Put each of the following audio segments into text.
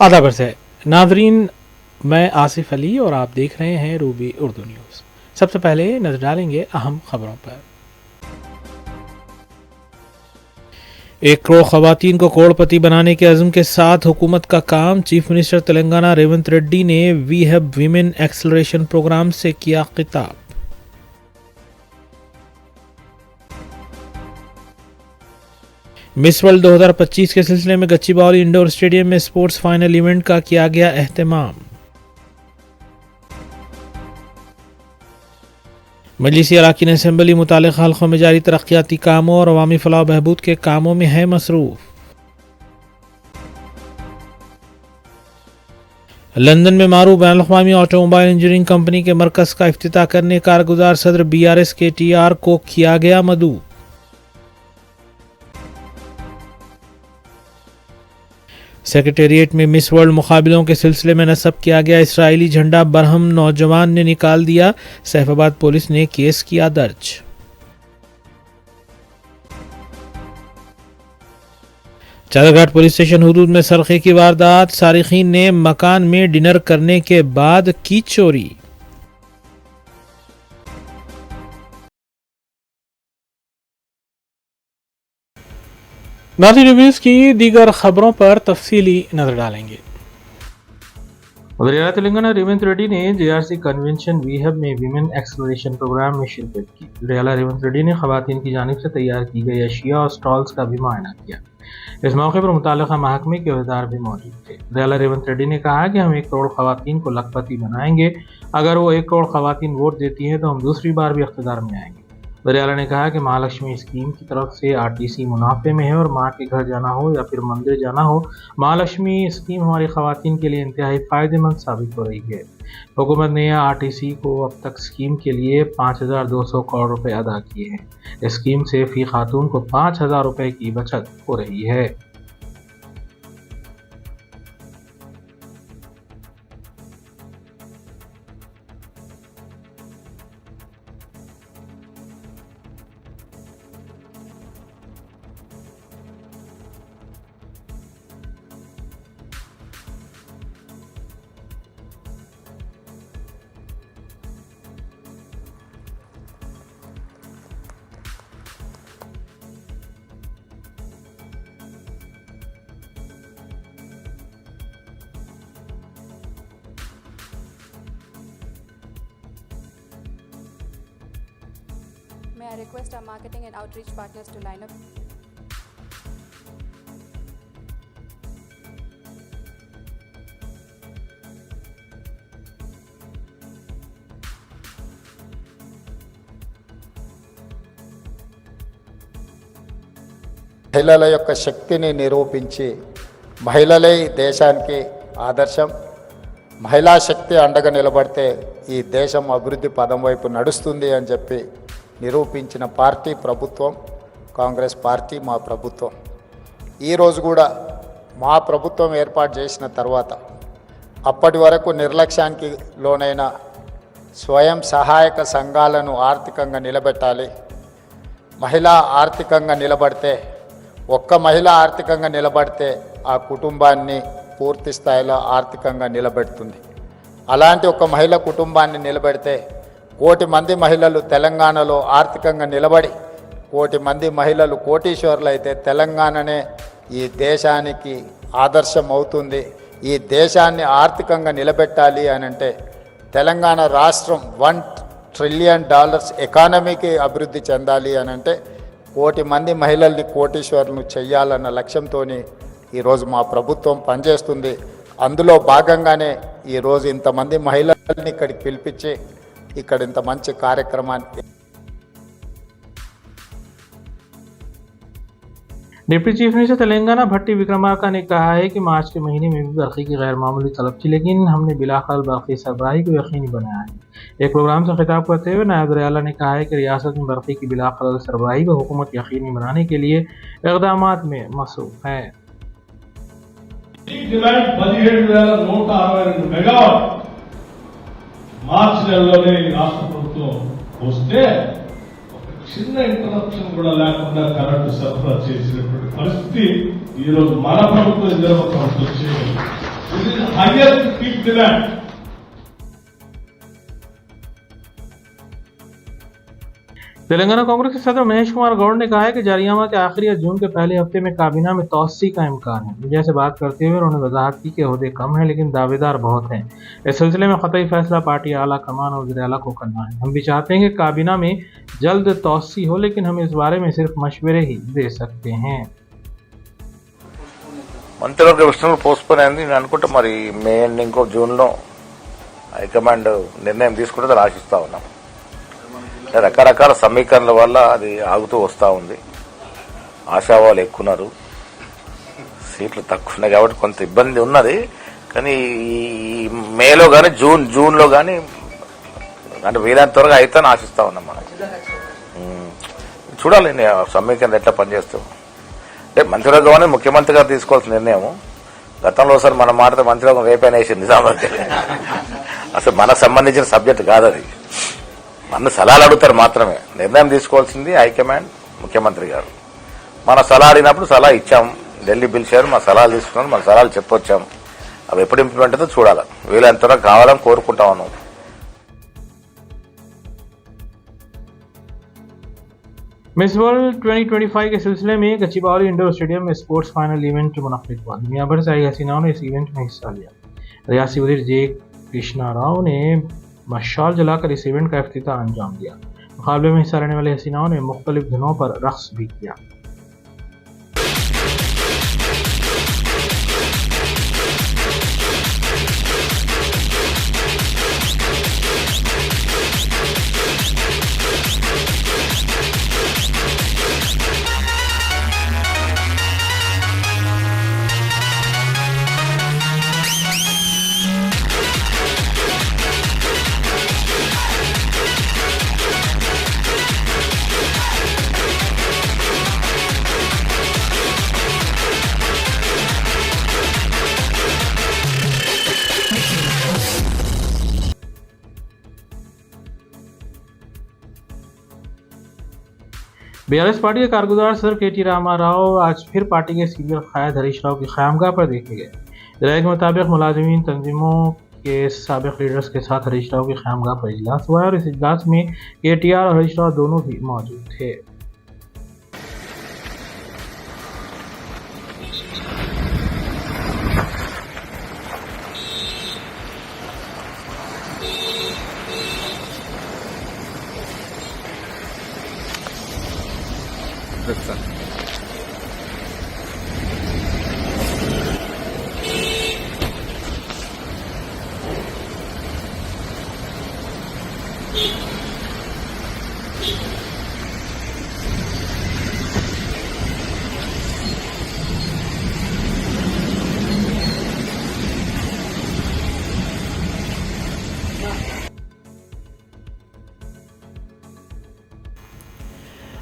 आधा बरस है नाजरीन, मैं आसिफ अली और आप देख रहे हैं रूबी उर्दू न्यूज़। सबसे पहले नजर डालेंगे अहम खबरों पर। 1 करोड़ खवातीन को करोड़पति बनाने के अज़्म के साथ हुकूमत का काम। चीफ मिनिस्टर तेलंगाना रेवंत रेड्डी ने we have women acceleration program से किया खिताब। मिस वर्ल्ड 2025 के सिलसिले में गच्चीबावली इंडोर स्टेडियम में स्पोर्ट्स फाइनल इवेंट का किया गया एहतमाम। मजलिसी अराकीन असेंबली मुतालिक हल्कों में जारी तरक्याती कामों और अवामी फलाह बहबूद के कामों में है मसरूफ। लंदन में मारूफ बैनुल-अक़वामी ऑटोमोबाइल इंजीनियरिंग कंपनी के मरकज़ का इफ्तिताह करने कारगुजार सदर BRS KTR को किया गया मदऊ। सेक्रेटेरिएट में मिस वर्ल्ड मुकाबलों के सिलसिले में नस्ब किया गया इसराइली झंडा बरहम नौजवान ने निकाल दिया। सैफाबाद पुलिस ने केस किया दर्ज। चादरघाट पुलिस स्टेशन हुदूद में सरखे की वारदात। सारिकीन ने मकान में डिनर करने के बाद की चोरी। नाज़रीन, न्यूज़ की दीगर खबरों पर तफसीली नजर डालेंगे। वज़ीर-ए-आला तेलंगाना रेवंत रेड्डी ने JRC कन्वेंशन वी हैव में वीमेन एक्सेलरेशन प्रोग्राम में शिरकत की। वज़ीर-ए-आला रेवंत रेड्डी ने खवातीन की जानिब से तैयार की गई अशिया और स्टॉल्स का भी मुआयना किया। इस मौके पर मुताल्लिका महकमे के अहदेदार भी मौजूद थे। वज़ीर-ए-आला रेवंत रेड्डी ने कहा कि हम 1 करोड़ खवातीन को लखपति बनाएंगे। अगर वो 1 करोड़ खवातीन वोट देती हैं तो हम दूसरी बार भी इख्तिदार में आएंगे। वज़ीर-ए-आला ने कहा कि महालक्ष्मी स्कीम की तरफ से RTC मुनाफे में है और माँ के घर जाना हो या फिर मंदिर जाना हो, महालक्ष्मी स्कीम हमारी खवातीन के लिए इंतहाई फ़ायदेमंद साबित हो रही है। हुकूमत ने RTC को अब तक स्कीम के लिए 5200 करोड़ रुपए अदा किए हैं। इस स्कीम से फी खातून को 5000 रुपए की बचत हो रही है। May I request our marketing and outreach partners to line up? మహిళల యొక్క శక్తిని నిరూపించి మహిళలే దేశానికి ఆదర్శం. మహిళా శక్తి అండగా నిలబడితే ఈ దేశం అభివృద్ధి పదం వైపు నడుస్తుంది అని చెప్పి నిరూపించిన పార్టీ ప్రభుత్వం కాంగ్రెస్ పార్టీ. మా ప్రభుత్వం ఈరోజు కూడా మా ప్రభుత్వం ఏర్పాటు చేసిన తర్వాత అప్పటి వరకు నిర్లక్ష్యానికి లోనైన స్వయం సహాయక సంఘాలను ఆర్థికంగా నిలబెట్టాలి. మహిళ ఆర్థికంగా నిలబడితే, ఒక్క మహిళ ఆర్థికంగా నిలబడితే ఆ కుటుంబాన్ని పూర్తి స్థాయిలో ఆర్థికంగా నిలబెడుతుంది. అలాంటి ఒక మహిళ కుటుంబాన్ని నిలబెడితే 1 కోటి మంది మహిళలు తెలంగాణలో ఆర్థికంగా నిలబడి 1 కోటి మంది మహిళలు కోటీశ్వరులు అయితే తెలంగాణనే ఈ దేశానికి ఆదర్శం అవుతుంది. ఈ దేశాన్ని ఆర్థికంగా నిలబెట్టాలి అని అంటే తెలంగాణ రాష్ట్రం $1 ట్రిలియన్ ఎకానమీకి అభివృద్ధి చెందాలి అని అంటే 1 కోటి మంది మహిళల్ని కోటీశ్వరులను చేయాలన్న లక్ష్యంతో ఈరోజు మా ప్రభుత్వం పనిచేస్తుంది. అందులో భాగంగానే ఈరోజు ఇంతమంది మహిళల్ని ఇక్కడికి పిలిపించి ఇక్కడ ఇంత మంచి కార్యక్రమాన్ని. डिप्टी चीफ मिनिस्टर तेलंगाना भट्टी विक्रमार्का ने कहा है कि मार्च के महीने में भी बरक़ी की गैर मामूली तलब थी, लेकिन हमने बिलाखिर बरक़ी सरबराही को यकीनी बनाया है। एक प्रोग्राम से खिताब करते हुए नायब वज़ीर-ए-आला ने कहा है कि रियासत में बरक़ी की बिलाखिर सरबराही को हुकूमत यकीनी बनाने के लिए इक़दाम में मसरूफ़ है। మార్చి నెలలోనే రాష్ట్ర ప్రభుత్వం వస్తే చిన్న ఇంటరప్షన్ కూడా లేకుండా కరెంటు సరఫరా చేసినటువంటి పరిస్థితి ఈరోజు మన ప్రభుత్వం ఇందిరమ్మ ప్రభుత్వం వచ్చి highest peak demand. Telangana Congress के सदर महेश कुमार गौड़ ने कहा है कि जारी माह के आखिरी या जून के पहले हफ्ते में काबीना में तोसी का इम्कान है। मीडिया से बात करते हुए उन्होंने वजाहत की कि ओहदे कम हैं लेकिन दावेदार बहुत हैं। इस सिलसिले में कतई फैसला पार्टी आला कमान और वज़ीर आला को करना है। हम भी चाहते हैं कि काबीना में जल्द तोसी हो, लेकिन हम इस बारे में सिर्फ मशवरे ही दे सकते हैं। మంత్రివర్గ విషయంలో పోస్ట్పోన్ అయింది. నేను అనుకుంటే మరి మే ఎండ్ ఇంకో జూన్లో హైకమాండ్ నిర్ణయం తీసుకుంటే ఆశిస్తా ఉన్నాం. రకరకాల సమీకరణల వల్ల అది ఆగుతూ వస్తూ ఉంది. ఆశావాళ్ళు ఎక్కున్నారు, సీట్లు తక్కువ ఉన్నాయి కాబట్టి కొంత ఇబ్బంది ఉన్నది. కానీ ఈ మేలో కానీ జూన్లో కానీ అంటే వీలైనంత త్వరగా అవుతానని ఆశిస్తా ఉన్నాం. మనం చూడాలి సమీకరణ ఎట్లా పనిచేస్తాం. అంటే మంత్రివర్గం అనేది ముఖ్యమంత్రి గారు తీసుకోవాల్సిన నిర్ణయం. గతంలో సార్ మనం మాట్లాడితే మంత్రివర్గం రేపైనా వేసింది నిజామాబాద్. అసలు మనకు సంబంధించిన సబ్జెక్ట్ కాదు అది. మన సలహాలు అడుగుతారు మాత్రమే. నిర్ణయం తీసుకోవాల్సింది హైకమాండ్, ముఖ్యమంత్రి గారు. మన సలహా అడిగినప్పుడు సలహా ఇచ్చాం, ఢిల్లీ పిలిచారు, మన సలహాలు తీసుకున్నాం, మన సలహాలు చెప్పొచ్చాం. అవి ఎప్పుడు ఇంప్లిమెంట్ అవుతుందో చూడాలి. వీలైనంత త్వరగా కావాలని కోరుకుంటా ఉన్నాం. मिस वर्ल्ड 2025 के सिलसिले में गच्चीबावली इंडोर स्टेडियम में स्पोर्ट्स फाइनल इवेंट मुनक्किद हुआ। दुनिया भर से आई हसीनाओं ने इस इवेंट में हिस्सा लिया। रियासी वजीर जे कृष्णा राव ने मशाल जलाकर इस इवेंट का इफ्तिताह अंजाम दिया। मुकाबले में हिस्सा लेने वाले हसीनाओं ने मुख्तलिफ धुनों पर रक्स भी किया। बीआरएस पार्टी के कारगुजार सर केटी रामाराव आज फिर पार्टी के सीनियर कायद हरीश राव की क़यामगाह पर देखे गए। जराये के मुताबिक मुलाजिमीन तंजीमों के साबिक लीडर्स के साथ हरीश राव की क़यामगाह पर इजलास हुआ है और इस इजलास में केटीआर और हरीश राव दोनों भी मौजूद थे।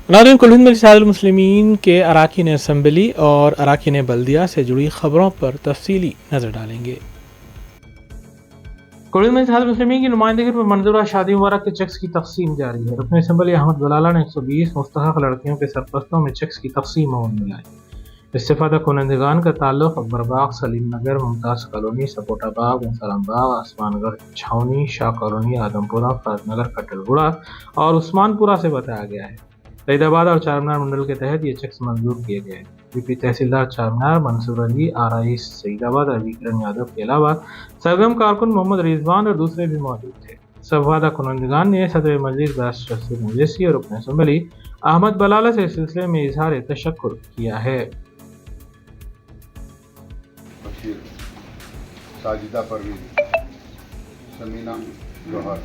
नाज़रीन, कुल हिंद मजलिस मुस्लिमीन के अराकीन असम्बली और अराकीन बल्दिया से जुड़ी खबरों पर तफसीली नज़र डालेंगे। कुल हिंद मजलिस मुस्लिमीन की नुमाइंदगी पर मंजूरा शादी मुबारक के चेक्स की तकसीम जारी है। रुकन असम्बली अहमद बलाला ने 120 मुस्तहक लड़कियों के सरपरस्तों में चेक्स की तकसीम होने मिलाई। इस्तेफादा कुनंदगान का ताल्लुक अकबरबाग, सलीम नगर, मुमताज़ कॉलोनी, सपोटा बाग, सलाम बाग, आसमानगढ़ छावनी, शाह कॉलोनी, आदमपुरा, फराजनगर, कटलगुड़ा और उस्मानपुरा से बताया गया है। सईदाबाद और चारमीनार मंडल के तहत ये चेक्स मंजूर किए गए। यूपी तहसीलदार चारमीनार मंसूर अली, आरआई सईदाबाद और विक्रम यादव के अलावा सरगर्म कारकुन मोहम्मद रिजवान और दूसरे भी मौजूद थे। सफवादा कुनंदगान ने सदर मजलिस बैरिस्टर रशीद मुजस्सी और रुकन असम्बली अहमद बलाला से इस सिलसिले में इजहार तशक्कुर किया है। साजिदा परवीन, समीना जौहर,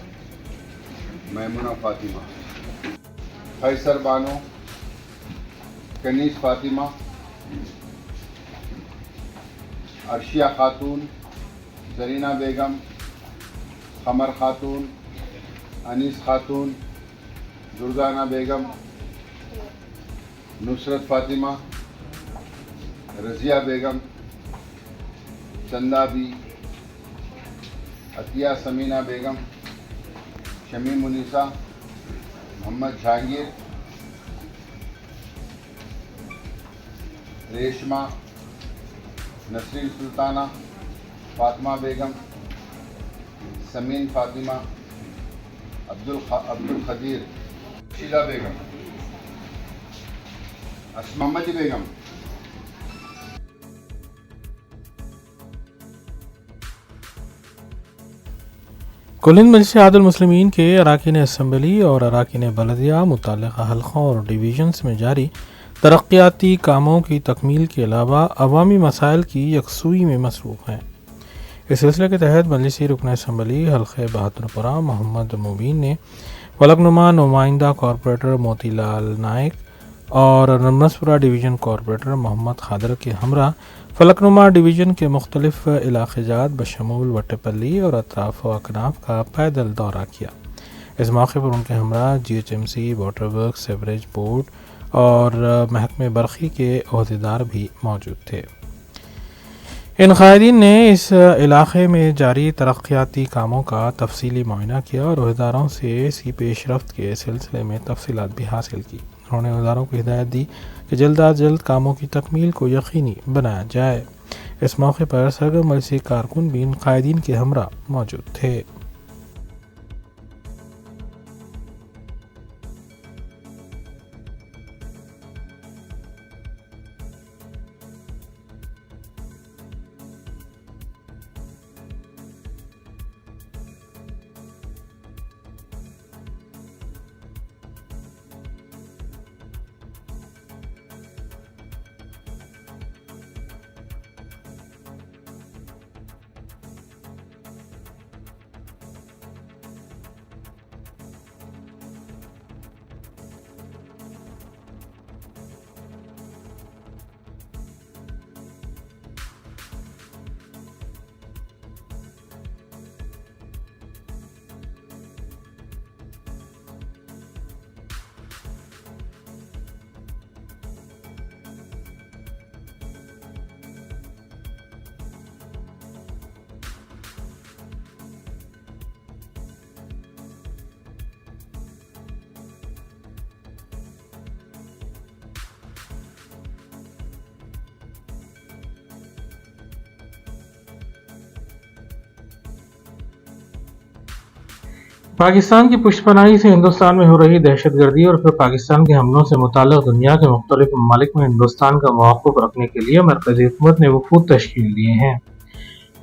मैमुना फातिमा, फैसर बानो, कनीस फातिमा, अर्शिया खातून, जरीना बेगम, कमर खातून, अनीस खातून, दुर्गाना बेगम, नुसरत फातिमा, रजिया बेगम, चंदा बी, अतिया समीना बेगम, शमी मुनीसा, मोहम्मद जहांगीर, रेशमा, नसरीन सुल्ताना, फातिमा बेगम, समीन फातिमा, अब्दुल खदीर, शीला बेगम, असमामदी बेगम। कुलिन मजलिस मुस्लिमीन के अराकीन असम्बली और अराकीन बलदिया मुतल्लिक़ा हल्क़ों और डिवीज़न्स में जारी तरक्याती कामों की तकमील के अलावा अवामी मसाइल की यकसुई में मसरूफ़ हैं। इस सिलसिले के तहत मजलिसी रुकन असम्बली हल्क़े बहादुरपुरा मोहम्मद मुबीन ने फलकनुमा नुमाइंदा कॉरपोरेटर मोतीलाल नायक और नमनसपुरा डिवीज़न कॉरपोरेटर मोहम्मद खादर के हमरा फलकनुमा डिवीज़न के मुख्तलिफ इलाक़ाजात बशमूल वट्टेपल्ली और अतराफ़ व अकनाफ का पैदल दौरा किया। इस मौके पर उनके हमरा GHMC, water work, sewerage board और महकमे बरक़ी के अहदेदार भी मौजूद थे। इन कायदीन ने इस इलाक़े में जारी तरक्याती कामों का तफसीली मुआयना किया और अहदेदारों से इसकी पेशरफ्त के सिलसिले में तफसीलात भी हासिल की। उन्होंने अहदेदारों को हिदायत दी कि जल्द अज जल्द कामों की तकमील को यकीनी बनाया जाए। इस मौके पर सरगर्म मजलिसी कारकुन भी इन कायदीन के हमरा मौजूद थे। पाकिस्तान की पुष्पनाही से हिंदुस्तान में हो रही दहशतगर्दी और फिर पाकिस्तान के हमलों से मुताल्लिक़ दुनिया के मुख्तलिफ ममालिक में हिंदुस्तान का मौक़िफ़ रखने के लिए मरकज़ी हुकूमत ने वफ़ूद तश्कील दिए हैं।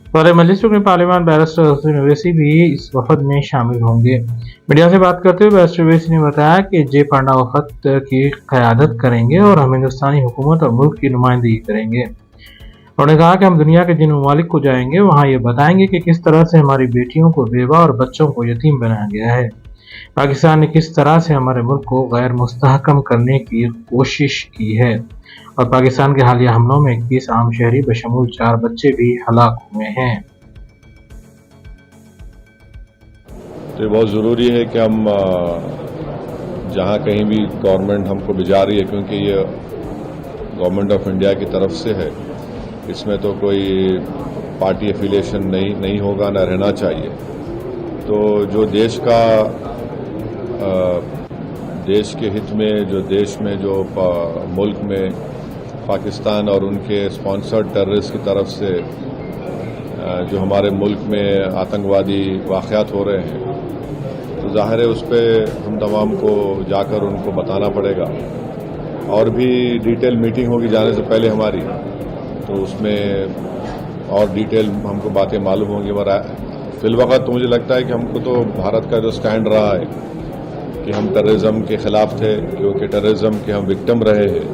सदर मजलिस रुकन पार्लियामान बैरिस्टर हुसैन ओवैसी भी इस वफ़द में शामिल होंगे। मीडिया से बात करते हुए बैरिस्टर ओवैसी ने बताया कि जे पांडा वफ़द की क़यादत करेंगे और हम हिंदुस्तानी हुकूमत और मुल्क की नुमाइंदगी करेंगे। उन्होंने कहा कि हम दुनिया के जिन ममालिक को जाएंगे वहाँ ये बताएंगे कि किस तरह से हमारी बेटियों को बेवा और बच्चों को यतीम बनाया गया है। पाकिस्तान ने किस तरह से हमारे मुल्क को गैर मुस्तहकम करने की कोशिश की है और पाकिस्तान के हालिया हमलों में 21 आम शहरी बशमूल 4 बच्चे भी हलाक हुए हैं। तो ये बहुत ज़रूरी है कि हम जहाँ कहीं भी गवर्नमेंट हमको भिजा रही है, क्योंकि ये गवर्नमेंट ऑफ इंडिया की तरफ से है, इसमें तो कोई पार्टी एफिलिएशन नहीं होगा, ना रहना चाहिए। तो जो देश का देश के हित में, जो देश में जो मुल्क में पाकिस्तान और उनके स्पॉन्सर्ड टेररिस्ट की तरफ से जो हमारे मुल्क में आतंकवादी वाक़यात हो रहे हैं, तो ज़ाहिर है उस पर हम तमाम को जाकर उनको बताना पड़ेगा। और भी डिटेल मीटिंग होगी जाने से पहले हमारी, तो उसमें और डिटेल हमको बातें मालूम होंगी। मगर फिलवक़्त तो मुझे लगता है कि हमको तो भारत का जो स्टैंड रहा है कि हम टेररिज्म के ख़िलाफ़ थे, क्योंकि टेररिज्म के हम विक्टिम रहे हैं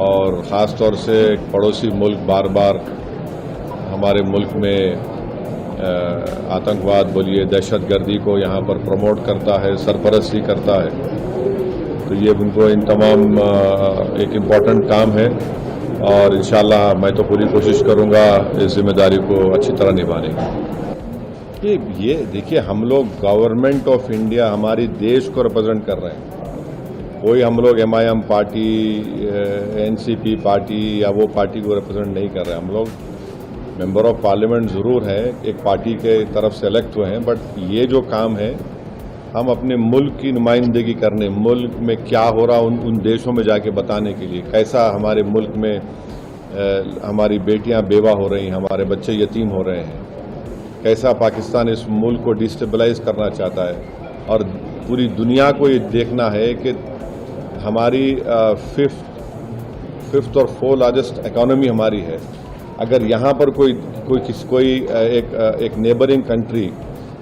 और ख़ास तौर से एक पड़ोसी मुल्क बार बार हमारे मुल्क में आतंकवाद बोलिए, दहशतगर्दी को यहाँ पर प्रमोट करता है, सरपरस्ती करता है। तो ये उनको इन तमाम एक इम्पॉर्टेंट काम है और इंशाअल्लाह मैं तो पूरी कोशिश करूँगा इस जिम्मेदारी को अच्छी तरह निभाने की। ये देखिए, हम लोग गवर्नमेंट ऑफ इंडिया हमारी देश को रिप्रेजेंट कर रहे हैं। कोई हम लोग MIM पार्टी, NCP पार्टी या वो पार्टी को रिप्रेजेंट नहीं कर रहे। हम लोग मेंबर ऑफ पार्लियामेंट ज़रूर हैं, एक पार्टी के तरफ से इलेक्ट हुए हैं, बट ये जो काम है हम अपने मुल्क की नुमाइंदगी करने, मुल्क में क्या हो रहा उन देशों में जाके बताने के लिए, कैसा हमारे मुल्क में हमारी बेटियां बेवा हो रही हैं, हमारे बच्चे यतीम हो रहे हैं, कैसा पाकिस्तान इस मुल्क को डिस्टेबलाइज करना चाहता है। और पूरी दुनिया को ये देखना है कि हमारी फिफ्थ और 4th लार्जेस्ट इकोनॉमी हमारी है। अगर यहाँ पर कोई एक नेबरिंग कंट्री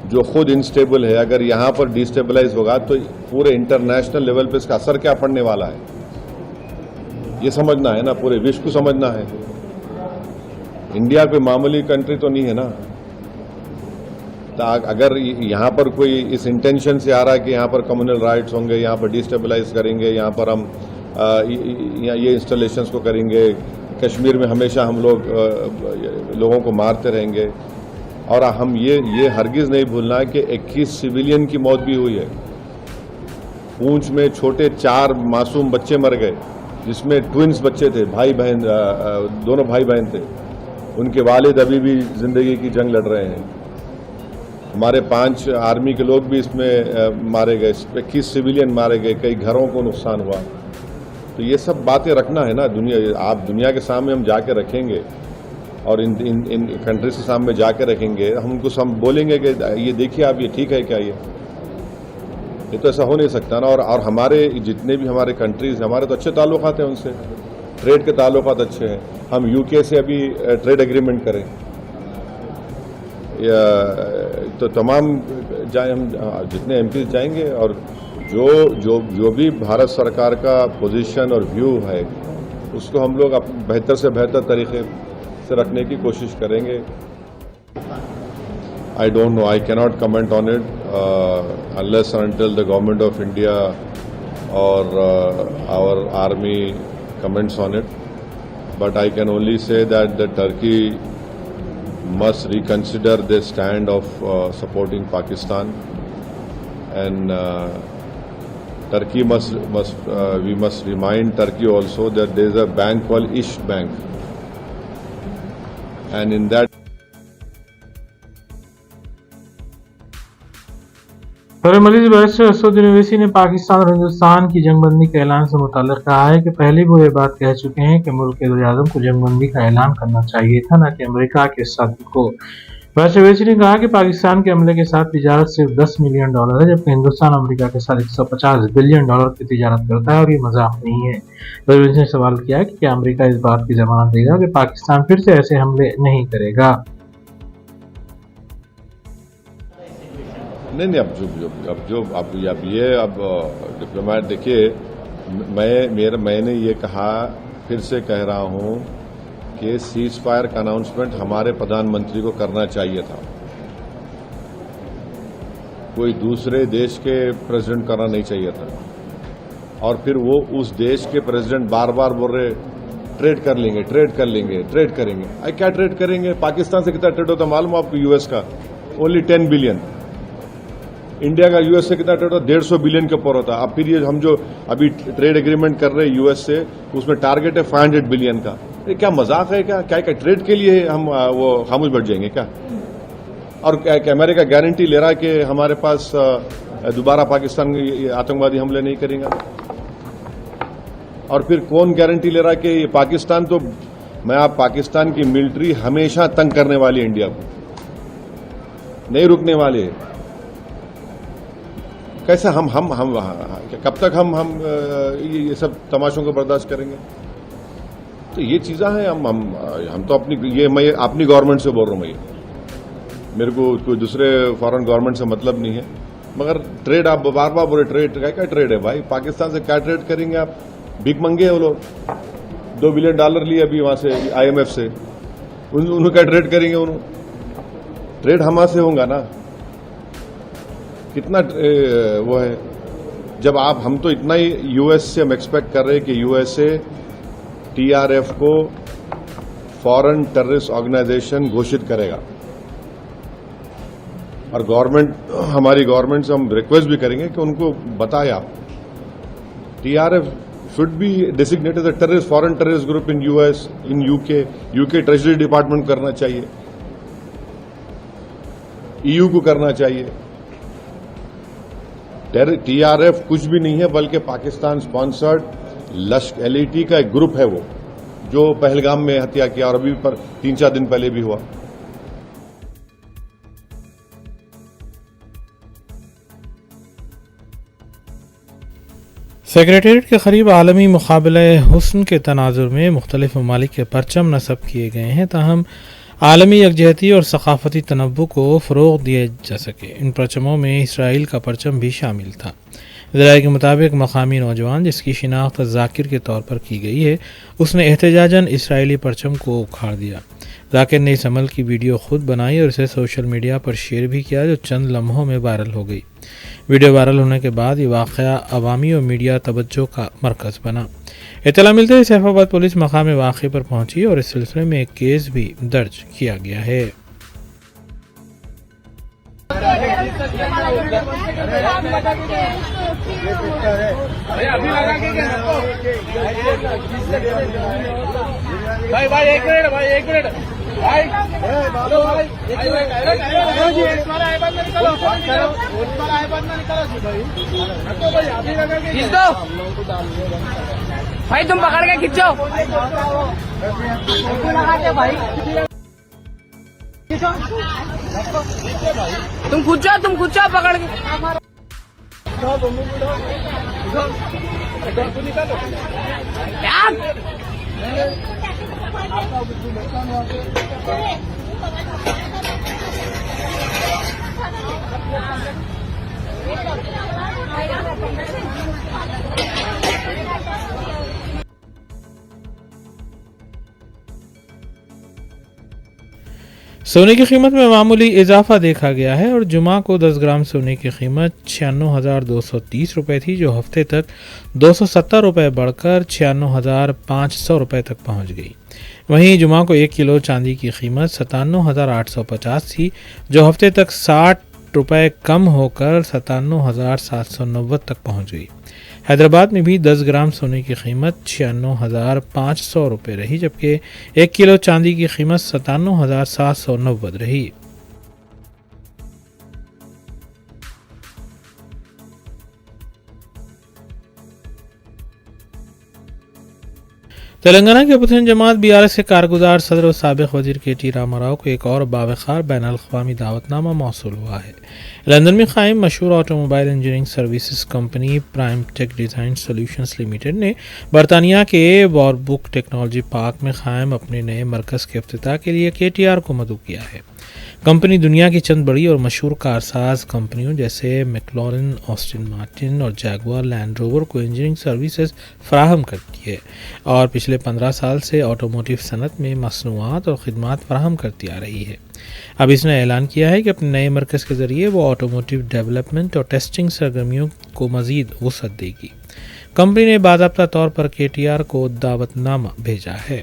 जो खुद इनस्टेबल है, अगर यहाँ पर डिस्टेबलाइज होगा तो पूरे इंटरनेशनल लेवल पे इसका असर क्या पड़ने वाला है, ये समझना है ना, पूरे विश्व को समझना है। इंडिया कोई मामूली कंट्री तो नहीं है ना। तो अगर यहाँ पर कोई इस इंटेंशन से आ रहा है कि यहाँ पर कम्युनल राइट्स होंगे, यहाँ पर डिस्टेबलाइज करेंगे, यहाँ पर हम ये इंस्टॉलेशंस को करेंगे, कश्मीर में हमेशा हम लोगों को मारते रहेंगे, और हम ये हरगिज़ नहीं भूलना है कि 21 सिविलियन की मौत भी हुई है। पूंछ में छोटे 4 मासूम बच्चे मर गए, जिसमें ट्विन्स बच्चे थे, भाई बहन, दोनों भाई बहन थे। उनके वालिद अभी भी जिंदगी की जंग लड़ रहे हैं। हमारे 5 आर्मी के लोग भी इसमें मारे गए, 21 सिविलियन मारे गए, कई घरों को नुकसान हुआ। तो ये सब बातें रखना है ना, दुनिया के सामने हम जाके रखेंगे, और इन कंट्रीज के सामने जाके रखेंगे, हम उनको बोलेंगे कि ये देखिए आप, ये ठीक है क्या, ये तो ऐसा हो नहीं सकता ना। और हमारे जितने भी हमारे कंट्रीज, हमारे तो अच्छे ताल्लुकात हैं उनसे, ट्रेड के ताल्लुकात अच्छे हैं। हम यूके से अभी ट्रेड एग्रीमेंट करें, तो तमाम जाए, हम जितने एमपी जाएंगे, और जो भी भारत सरकार का पोजीशन और व्यू है उसको हम लोग बेहतर से बेहतर तरीके से रखने की कोशिश करेंगे। I don't know, I cannot comment on it unless and until the government of India or our army comments on it. But I can only say that the Turkey must reconsider their stand of supporting Pakistan, and Turkey we must remind Turkey also that there is a bank called Ish Bank, and in that Majeed barrister Asad Owaisi ने पाकिस्तान और हिंदुस्तान की जंगबंदी के ऐलान से मुताल्लिक़ कहा है कि पहले वो ये बात कह चुके हैं कि मुल्क के वज़ीर-ए-आज़म को जंगबंदी का ऐलान करना चाहिए था, न कि अमेरिका के साथ को। बैरिस्टर ओवैसी ने कहा कि पाकिस्तान के अमले के साथ तिजारत सिर्फ $10 मिलियन है, जबकि हिंदुस्तान अमेरिका के साथ $150 बिलियन की तिजारत करता है, और ये मजाक नहीं है। ओवैसी ने सवाल किया कि क्या अमेरिका इस बात की जमानत देगा कि पाकिस्तान फिर से ऐसे हमले नहीं करेगा। नहीं, अब डिप्लोमेट देखिए, मैंने ये कहा, फिर से कह रहा हूं कि सीज फायर का अनाउंसमेंट हमारे प्रधानमंत्री को करना चाहिए था, कोई दूसरे देश के प्रेसिडेंट करना नहीं चाहिए था। और फिर वो उस देश के प्रेसिडेंट बार बार बोल रहे ट्रेड कर लेंगे, ट्रेड करेंगे। क्या ट्रेड करेंगे? पाकिस्तान से कितना ट्रेड होता मालूम आपको? यूएस का ओनली 10 बिलियन। इंडिया का यूएस से कितना ट्रेड होता? 150 बिलियन के ऊपर होता। अब फिर ये हम जो अभी ट्रेड एग्रीमेंट कर रहे हैं यूएस से, उसमें टारगेट है 500 बिलियन का। ये क्या मजाक है क्या? क्या ट्रेड के लिए हम वो खामोश बैठ जाएंगे क्या? और क्या अमेरिका गारंटी ले रहा है कि हमारे पास दोबारा पाकिस्तान आतंकवादी हमले नहीं करेगा? और फिर कौन गारंटी ले रहा है कि पाकिस्तान, तो पाकिस्तान की मिलिट्री हमेशा तंग करने वाली है इंडिया को, नहीं रुकने वाले। कैसे हम कब तक हम ये सब तमाशों को बर्दाश्त करेंगे? तो ये चीज़ें हैं। हम तो मैं अपनी गवर्नमेंट से बोल रहा हूँ, मेरे को कोई दूसरे फॉरेन गवर्नमेंट से मतलब नहीं है। मगर ट्रेड आप बार बार बोले, ट्रेड क्या ट्रेड है भाई? पाकिस्तान से क्या ट्रेड करेंगे आप? भीख मंगे हैं वो लोग, $2 बिलियन लिए अभी वहां से IMF से, उन्होंने क्या ट्रेड करेंगे? उन्होंने ट्रेड हमारे से होगा ना, कितना वो है। जब हम तो इतना ही यूएस से हम एक्सपेक्ट कर रहे हैं कि यूएसए TRF को फॉरेन टेररिस्ट ऑर्गेनाइजेशन घोषित करेगा, और हमारी गवर्नमेंट से हम रिक्वेस्ट भी करेंगे कि उनको बताए आप, TRF should be designated as terrorist, foreign terrorist group in US, in UK treasury department करना चाहिए, EU को करना चाहिए। TRF कुछ भी नहीं है, बल्कि पाकिस्तान स्पॉन्सर्ड LAT का एक ग्रुप है, जो पहलगाम में हत्या किया और अभी पर 3-4 दिन पहले भी हुआ। सेक्रेटेरिएट के करीब आलमी मुकाबले हुस्न के तनाजुर में मुख्तलिफ ममालिक के परचम नस्ब किए गए हैं ताहम आलमी यकजहती और सकाफती तनव्वु को फ़रोग़ दिया जा सके। इन परचमों में इसराइल का परचम भी शामिल था। ज़राए के मुताबिक मकामी नौजवान जिसकी शिनाख्त जाकिर के तौर पर की गई है उसने एहतजाजन इसराइली परचम को उखाड़ दिया। जाकिर ने इस अमल की वीडियो खुद बनाई और इसे सोशल मीडिया पर शेयर भी किया जो चंद लम्हों में वायरल हो गई। वीडियो वायरल होने के बाद ये वाक़या अवामी और मीडिया तवज्जो का मरकज़ बना। इत्तला मिलते ही सैफाबाद पुलिस मकाम वाक़े पर पहुंची और इस सिलसिले में एक केस भी दर्ज किया गया है। भाई एक मिनट भाई हेलो भाई भाई तुम पकड़ के खींचो तुम खुद पकड़ के सोने की कीमत में मामूली इजाफा देखा गया है और जुमा को 10 ग्राम सोने की कीमत 96,230 रुपये थी जो हफ्ते तक 270 रुपये बढ़कर 96,500 रुपये तक पहुंच गई। वहीं जुमा को 1 किलो चांदी की कीमत 97,850 थी जो हफ्ते तक 60 रुपये कम होकर 97,790 तक पहुंच गई। हैदराबाद में भी 10 ग्राम सोने की कीमत 96,500 रुपये रही जबकि 1 किलो चांदी की कीमत 97,790 रही। तेलंगाना की अपोजिशन जमात BRS के कारगुजार सदर और साबिक वजीर KT रामाराव को एक और बावखार बैनुल-अक़वामी दावतनामा मौसूल हुआ है। लंदन में कायम मशहूर automobile engineering services company Prime Tech Design Solutions Limited ने बरतानिया के वॉरबुक टेक्नोलॉजी पार्क में कायम अपने नए मरकज़ के इफ्तिताह के लिए KTR को मदऊ किया है। कंपनी दुनिया की चंद बड़ी और मशहूर कारसाज कंपनियों जैसे मैक्लॉरिन, ऑस्टिन मार्टिन और जैगुआर लैंड रोवर को इंजीनियरिंग सर्विसेज फराहम करती है और पिछले 15 साल से ऑटोमोटिव सनत में मसनूआत और ख़िदमात फराहम करती आ रही है। अब इसने ऐलान किया है कि अपने नए मरकज़ के ज़रिए वो ऑटोमोटिव डेवलपमेंट और टेस्टिंग सरगर्मियों को मज़ीद वुसअत देगी। कंपनी ने बाज़ाब्ता तौर पर KTR को दावतनामा भेजा है।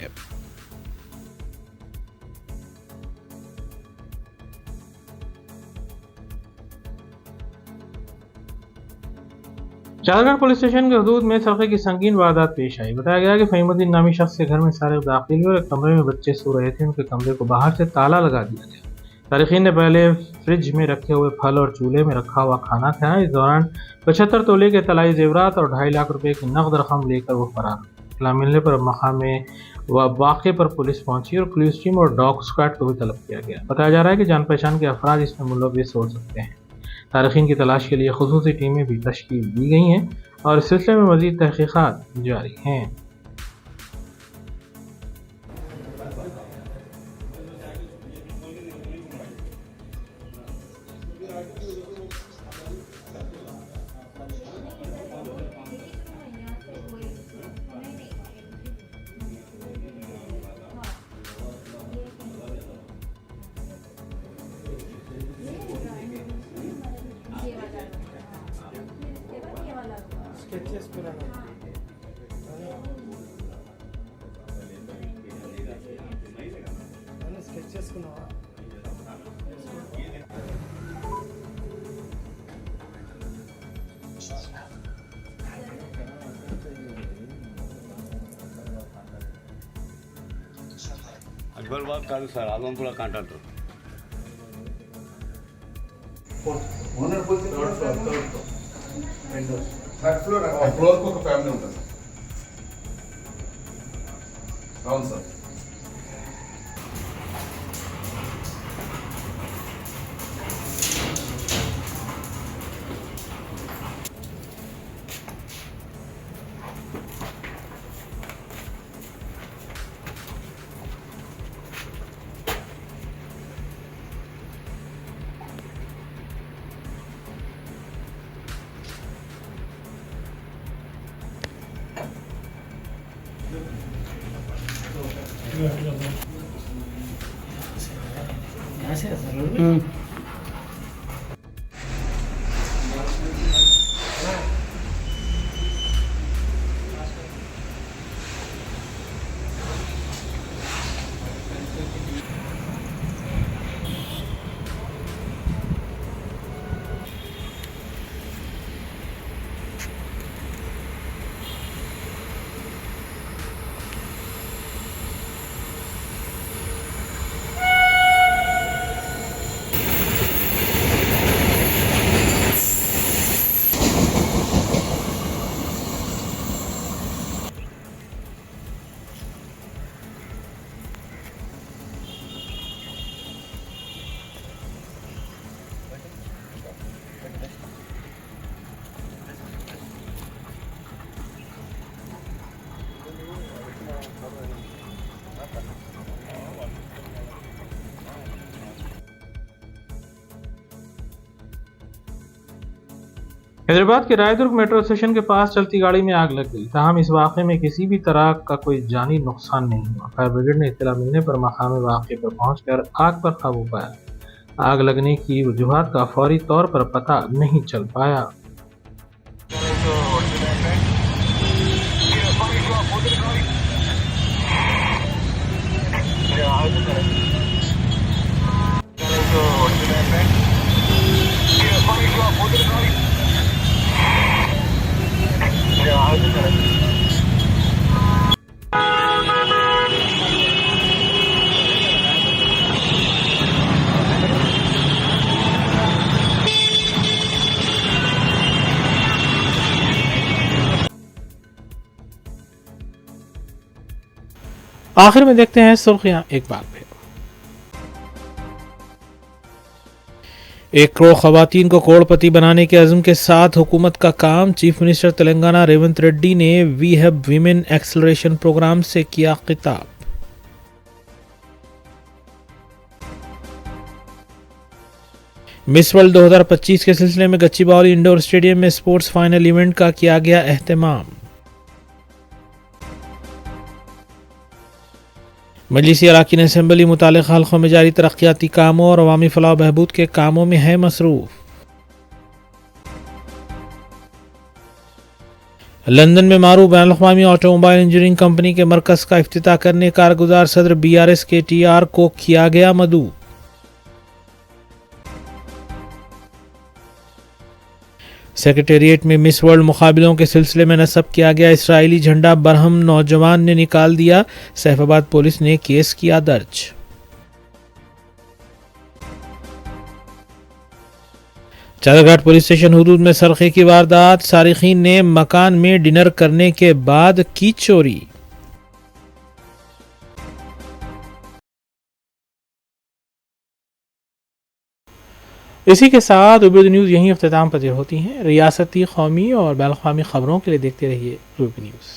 चादरगढ़ पुलिस स्टेशन के हदूद में सरक़े की संगीन वारदात पेश आई। बताया गया कि फ़हीमुद्दीन नामी शख्स के घर में सारिक़ दाखिल हुए और एक कमरे में बच्चे सो रहे थे। उनके कमरे को बाहर से ताला लगा दिया गया। तारिखीन ने पहले फ्रिज में रखे हुए फल और चूल्हे में रखा हुआ खाना खाया। इस दौरान 75 तोले के तलाई जेवरात और 2.5 लाख रुपए की नकद रकम लेकर वो फरार हुए। इत्तला मिलने पर मकाम वाक़े पर पुलिस पहुंची और पुलिस टीम और डॉग स्क्वाड को भी तलब किया गया। बताया जा रहा है कि जान पहचान के अफराद इसमें मुलव्विस हो सकते हैं। तारिखीन की तलाश के लिए खुसूसी टीमें भी तश्कील दी गई हैं और इस सिलसिले में मज़ीद तहक़ीक़ात जारी हैं। అక్బర్బాద్ కాదు సార్, ఆలంపుల కాంట్రాక్టర్. ఓనర్ పోతే థర్డ్ ఫ్లోర్ ఒక ఫ్యామిలీ ఉంటుంది. అవును సార్. हैदराबाद के रायदुर्ग मेट्रो स्टेशन के पास चलती गाड़ी में आग लग गई। ताहम इस वाक़े में किसी भी तरह का कोई जानी नुकसान नहीं हुआ। फायर ब्रिगेड ने इत्तला मिलने पर मकाम वाक़े पर पहुंचकर आग पर काबू पाया। आग लगने की वजूहात का फौरी तौर पर पता नहीं चल पाया। आखिर में देखते हैं सुर्खियां एक बार फिर। 1 करोड़ खवातीन को करोड़पति बनाने के अज़्म के साथ हुकूमत का काम। चीफ मिनिस्टर तेलंगाना रेवंत रेड्डी ने we have women acceleration program से किया खिताब। मिस वर्ल्ड 2025 के सिलसिले में गच्चीबावली इंडोर स्टेडियम में स्पोर्ट्स फाइनल इवेंट का किया गया एहतमाम। मजलिसी अराकीन असेंबली मुतालिक हल्कों में जारी तरक्याती कामों और अवामी फलाह बहबूद के कामों में है मसरूफ। लंदन में मारूफ बैनुल-अक़वामी ऑटोमोबाइल इंजीनियरिंग कंपनी के मरकज़ का इफ्तिताह करने कारगुजार सदर BRS KTR को किया गया मदऊ। सेक्रेटेरिएट में मिस वर्ल्ड मुकाबलों के सिलसिले में नस्ब किया गया इसराइली झंडा बरहम नौजवान ने निकाल दिया। सैफाबाद पुलिस ने केस किया दर्ज। चादरघाट पुलिस स्टेशन हुदूद में सरखे की वारदात। सारिकीन ने मकान में डिनर करने के बाद की चोरी। इसी के साथ रूबी न्यूज़ यहीं अख्तिताम पज़ीर होती हैं। रियासती, कौमी और बैनुल-अक़वामी खबरों के लिए देखते रहिए रूबी न्यूज़।